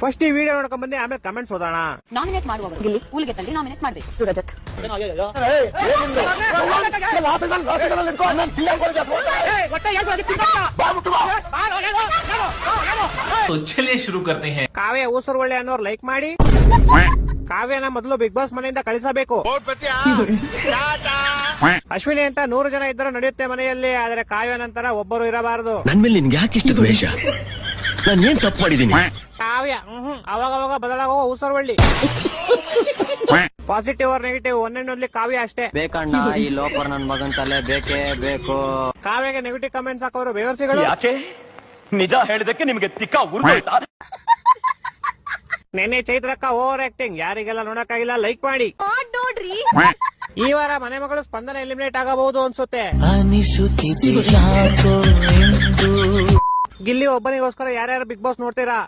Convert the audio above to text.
First ಈ video ನೋಡ್ಕೊಂಡ್ ಬಂದು ಆಮೇಲೆ ಕಮೆಂಟ್ಸ್ ಓದೋಣ. ನಾಮಿನೇಟ್ ಮಾಡುವವರು ಗಿಲ್ಲಿ ಊಲಿಗೆ ತಂದ್ರೆ ನಾಮಿನೇಟ್ ಮಾಡ್ಬೇಕು. ರಜತ್ चलिए शुरू करते हैं. ಕಾವ್ಯ ಊಸರವಳ್ಳಿ ಅನ್ನೋರು ಲೈಕ್ ಮಾಡಿ. ಕಾವ್ಯನ ಮೊದಲು ಬಿಗ್ ಬಾಸ್ ಮನೆಯಿಂದ ಕಳಿಸಬೇಕು. ಅಶ್ವಿನಿ ಅಂತ 100 ಜನ ಇದ್ದರೂ ನಡೆಯುತ್ತೆ ಮನೆಯಲ್ಲಿ, ಆದರೆ ಕಾವ್ಯ ನಂತರ ಒಬ್ಬರು ಇರಬಾರದು. ನನ್ ಮೇಲೆ ನಿನ್ಗೆ ಯಾಕೆ ಇಷ್ಟ ದ್ವೇಷ? ನಾನು ಏನ್ ತಪ್ಪು ಮಾಡಿದೀನಿ? ಕಾವ್ಯ ಅವಾಗ ಬದಲಾಗುವ ಊಸರವಳ್ಳಿ. ಪಾಸಿಟಿವ್ ಆರ್ ನೆಗೆಟಿವ್ ಒಂದೊಂದ್ಲಿ ಕಾವ್ಯ ಅಷ್ಟೇ. ಬೇಕಣ್ಣ ಈ ಲೋಪರ್ ನನ್ ಮಗನ್ ತಲೆ ಬೇಕೇ ಬೇಕು. ಕಾವ್ಯಗೆ ನೆಗೆಟಿವ್ ಕಮೆಂಟ್ಸ್ ಹಾಕೋರು ಬೇವರ್ಸಿಗಳು. ಯಾಕೆ ನಿಜ ಹೇಳಿದಕ್ಕೆ ನಿಮಗೆ ತಿಕ್ಕ ಉರ್ದೋಯ್ತಾ? ನೆನ್ನೆ ಚೈತ್ರಕ್ಕ ಓವರ್ ಆಕ್ಟಿಂಗ್, ಯಾರಿಗೆಲ್ಲ ನೋಡಕ್ಕಾಗಿಲ್ಲ ಲೈಕ್ ಮಾಡಿ. ಈ ವಾರ ಮನೆ ಮಗಳು ಸ್ಪಂದನ ಎಲಿಮಿನೇಟ್ ಆಗಬಹುದು ಅನ್ಸುತ್ತೆ. ಗಿಲ್ಲಿ ಒಬ್ಬನಿಗೋಸ್ಕರ ಯಾರ್ಯಾರು ಬಿಗ್ ಬಾಸ್ ನೋಡ್ತೀರಾ?